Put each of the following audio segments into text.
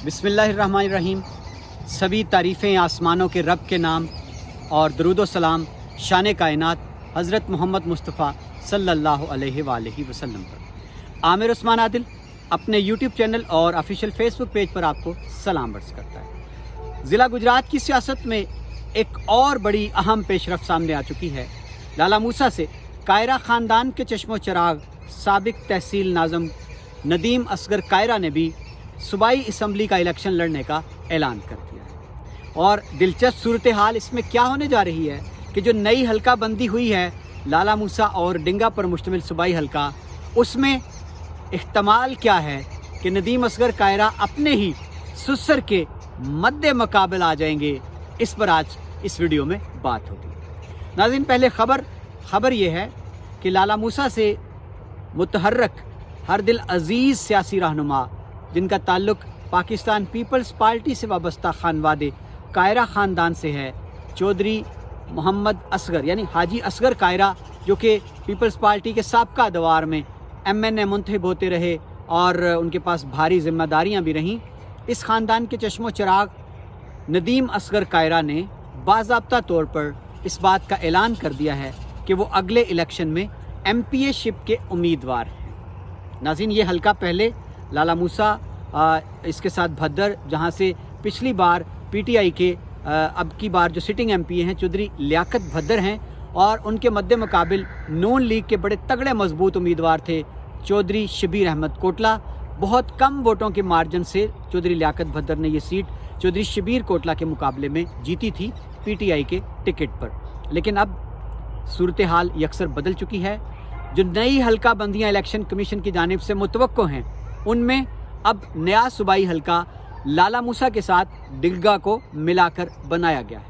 बिस्मिल्लाहिर्रहमानिर्रहीम। सभी तारीफ़ें आसमानों के रब के नाम और दरूद व सलाम शान कायनात हज़रत मोहम्मद मुस्तफ़ा सल्लल्लाहु अलैहि वसल्लम पर। आमिर उस्मान आदिल अपने यूट्यूब चैनल और ऑफिशियल फेसबुक पेज पर आपको सलाम अर्ज़ करता है। ज़िला गुजरात की सियासत में एक और बड़ी अहम पेशरफ सामने आ चुकी है। लाला मूसा से कायरा ख़ानदान के चश्मो चराग साबिक तहसील नाज़म नदीम असगर कायरा ने भी सूबाई असम्बली का इलेक्शन लड़ने का ऐलान कर दिया है। और दिलचस्प सूरत हाल इसमें क्या होने जा रही है कि जो नई हल्का बंदी हुई है लाला मूसा और डिंगा पर मुश्तमिल सूबाई हल्का, उसमें इख्तमाल क्या है कि नदीम असगर कायरा अपने ही सुसर के मद्दे मुकाबल आ जाएंगे। इस पर आज इस वीडियो में बात होगी। नाज़रीन, पहले खबर यह है कि लाला मूसा से मुतहर्रक हर दिल अजीज़ सियासी रहनुमा जिनका ताल्लुक़ पाकिस्तान पीपल्स पार्टी से वाबस्ता खानवादे कायरा ख़ानदान से है, चौधरी मोहम्मद असगर यानी हाजी असगर कायरा, जो कि पीपल्स पार्टी के साबका दवार में MNA मुंतखब होते रहे और उनके पास भारी जिम्मेदारियां भी रहीं। इस ख़ानदान के चश्मो चराग नदीम असगर कायरा ने बाज़ाब्ता तौर पर इस बात का ऐलान कर दिया है कि वो अगले इलेक्शन में MPA शिप के उम्मीदवार हैं। नाज़रीन, ये हल्का पहले लाला मूसा इसके साथ भद्दर, जहाँ से पिछली बार PTI के अब की बार जो सिटिंग MPA हैं चौधरी लियाकत भद्दर हैं, और उनके मद्दे मुकाबिल नून लीग के बड़े तगड़े मजबूत उम्मीदवार थे चौधरी शबीर अहमद कोटला। बहुत कम वोटों के मार्जिन से चौधरी लियाकत भद्दर ने ये सीट चौधरी शबीर कोटला के मुकाबले में जीती थी PTI के टिकट पर। लेकिन अब सूरत हाल यकसर बदल चुकी है। जो नई हल्का बंदियाँ इलेक्शन कमीशन की जानिब से मुतवक्को हैं, उनमें अब नया सूबाई हल्का लाला मूसा के साथ डिंगा को मिलाकर बनाया गया है।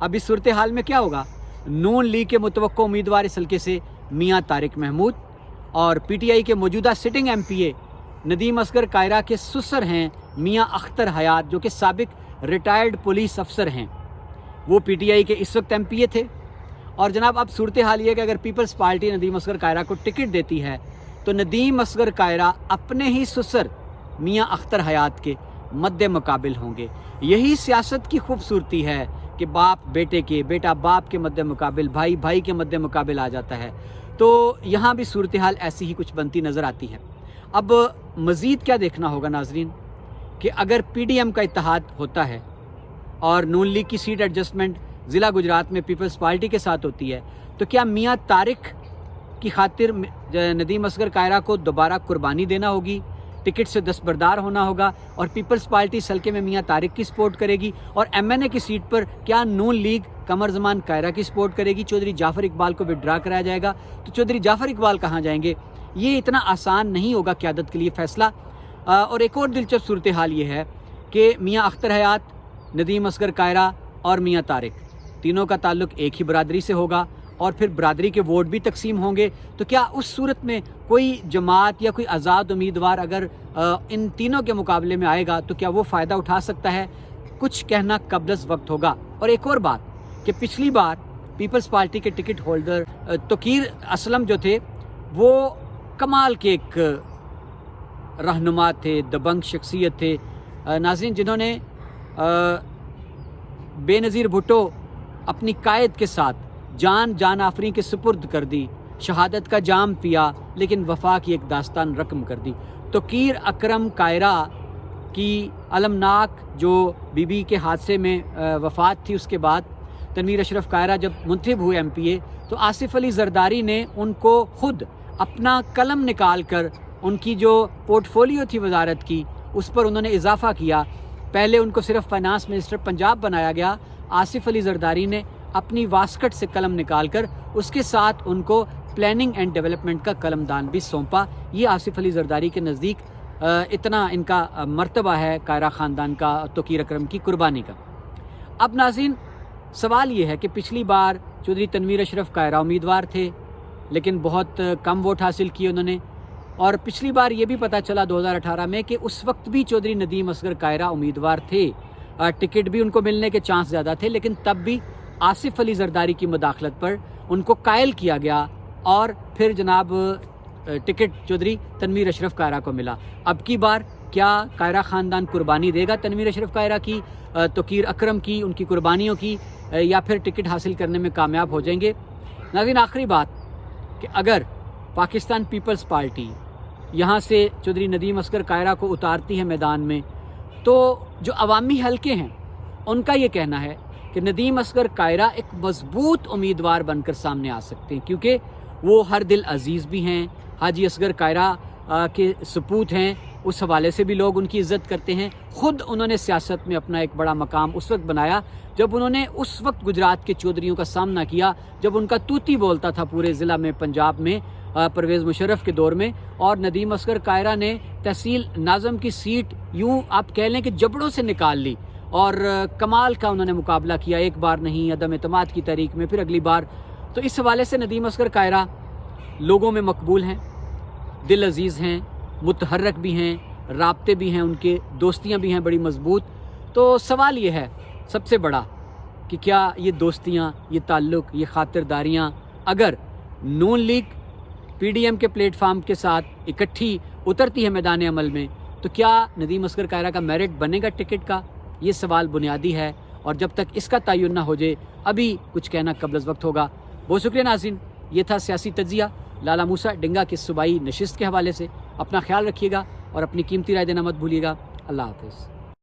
अब इस सूरत हाल में क्या होगा? नून लीग के मुतवक्को उम्मीदवार इस हल्के से मियाँ तारिक महमूद और PTI के मौजूदा सिटिंग MPA नदीम असगर कायरा के सुसर हैं मियाँ अख्तर हयात, जो कि साबिक रिटायर्ड पुलिस अफसर हैं। वो PTI के इस वक्त MPA थे। और जनाब, अब सूरत हाल ये है कि अगर पीपल्स पार्टी नदीम असगर कायरा को टिकट देती है तो नदीम असगर कायरा अपने ही सुसर मियाँ अख्तर हयात के मद्दे मुकाबिल होंगे। यही सियासत की खूबसूरती है कि बाप बेटे के, बेटा बाप के मद्दे मुकाबिल, भाई भाई के मद्दे मुकाबिल आ जाता है। तो यहाँ भी सूरत हाल ऐसी ही कुछ बनती नज़र आती है। अब मज़ीद क्या देखना होगा नाजरीन कि अगर PDM का इत्तेहाद होता है और नून लीग की सीट एडजस्टमेंट ज़िला गुजरात में पीपल्स पार्टी के साथ होती है, तो क्या मियाँ तारिक की खातिर नदीम असगर कायरा को दोबारा कुर्बानी देना होगी, टिकट से दस्तबरदार होना होगा और पीपल्स पार्टी इस हल्के में मियाँ तारिक की सपोर्ट करेगी, और MNA की सीट पर क्या नून लीग कमर जमान कायरा की सपोर्ट करेगी? चौधरी जाफ़र इकबाल को विड्रा कराया जाएगा तो चौधरी जाफ़र इकबाल कहाँ जाएंगे? ये इतना आसान नहीं होगा क़यादत के लिए फ़ैसला। और एक और दिलचस्प सूरत हाल ये है कि मियाँ अख्तर हयात, नदीम असगर कायरा और मियाँ तारिक तीनों का ताल्लुक़ एक ही बरादरी से होगा और फिर बरादरी के वोट भी तकसीम होंगे। तो क्या उस सूरत में कोई जमात या कोई आज़ाद उम्मीदवार अगर इन तीनों के मुकाबले में आएगा तो क्या वो फ़ायदा उठा सकता है? कुछ कहना कब्ज़ वक्त होगा। और एक और बात कि पिछली बार पीपल्स पार्टी के टिकट होल्डर तोकीर असलम जो थे, वो कमाल के एक रहनुमा थे, दबंग शख्सियत थे नाज़रीन, जिन्होंने बेनज़ीर भुट्टो अपनी कायद के साथ जान आफरी के सुपुर्द कर दी, शहादत का जाम पिया, लेकिन वफा की एक दास्तान रकम कर दी। तोकीर अकरम कायरा की अलमनाक जो बीबी के हादसे में वफ़ात थी, उसके बाद तनवीर अशरफ कायरा जब मुंतखब हुए MPA, तो आसिफ अली जरदारी ने उनको खुद अपना कलम निकाल कर उनकी जो पोर्टफोलियो थी वजारत की, उस पर उन्होंने इजाफ़ा किया। पहले उनको सिर्फ फाइनेंस मिनिस्टर पंजाब बनाया गया। आसिफ अली जरदारी ने अपनी वास्कट से कलम निकाल कर उसके साथ उनको प्लानिंग एंड डेवलपमेंट का कलमदान भी सौंपा। ये आसिफ अली जरदारी के नज़दीक इतना इनका मर्तबा है कायरा ख़ानदान का, तोकीर अकरम की कुर्बानी का। अब नाज़रीन, सवाल ये है कि पिछली बार चौधरी तनवीर अशरफ कायरा उम्मीदवार थे, लेकिन बहुत कम वोट हासिल किए उन्होंने। और पिछली बार ये भी पता चला 2018 में कि उस वक्त भी चौधरी नदीम असगर कायरा उम्मीदवार थे, टिकट भी उनको मिलने के चांस ज़्यादा थे, लेकिन तब भी आसिफ अली जरदारी की मुदाखलत पर उनको कायल किया गया और फिर जनाब टिकट चौधरी तनवीर अशरफ कायरा को मिला। अब की बार کیا قاہرہ خاندان قربانی دے گا تنویر اشرف قاہرہ کی، توقیر اکرم کی، ان کی قربانیوں کی، یا پھر ٹکٹ حاصل کرنے میں کامیاب ہو جائیں گے؟ ناظرین آخری بات کہ اگر پاکستان پیپلز پارٹی یہاں سے چودھری ندیم اصغر قاہرہ کو اتارتی ہے میدان میں، تو جو عوامی حلقے ہیں ان کا یہ کہنا ہے کہ ندیم اصغر قاہرہ ایک مضبوط امیدوار بن کر سامنے آ سکتے ہیں، کیونکہ وہ ہر دل عزیز بھی ہیں، حاجی اصغر قاہرہ کے سپوت ہیں، اس حوالے سے بھی لوگ ان کی عزت کرتے ہیں۔ خود انہوں نے سیاست میں اپنا ایک بڑا مقام اس وقت بنایا جب انہوں نے اس وقت گجرات کے چودھریوں کا سامنا کیا، جب ان کا توتی بولتا تھا پورے ضلع میں، پنجاب میں، پرویز مشرف کے دور میں، اور ندیم اصغر قاہرہ نے تحصیل ناظم کی سیٹ یوں آپ کہہ لیں کہ جبڑوں سے نکال لی، اور کمال کا انہوں نے مقابلہ کیا، ایک بار نہیں، عدم اعتماد کی تحریک میں، پھر اگلی بار۔ تو اس حوالے سے ندیم اصغر قاہرہ لوگوں میں مقبول ہیں، دل عزیز ہیں، متحرک بھی ہیں، رابطے بھی ہیں، ان کے دوستیاں بھی ہیں بڑی مضبوط۔ تو سوال یہ ہے سب سے بڑا کہ کیا یہ دوستیاں، یہ تعلق، یہ خاطرداریاں اگر نون لیگ پی ڈی ایم کے پلیٹ فارم کے ساتھ اکٹھی اترتی ہے میدان عمل میں، تو کیا ندیم اصغر قاہرہ کا میرٹ بنے گا ٹکٹ کا؟ یہ سوال بنیادی ہے، اور جب تک اس کا تعین نہ ہو جائے ابھی کچھ کہنا قبل از وقت ہوگا۔ بہت شکریہ ناظرین، یہ تھا سیاسی تجزیہ لالا موسیٰ ڈنگا کی صوبائی نشست کے حوالے سے۔ اپنا خیال رکھیے گا اور اپنی قیمتی رائے دینا مت بھولیے گا۔ اللہ حافظ۔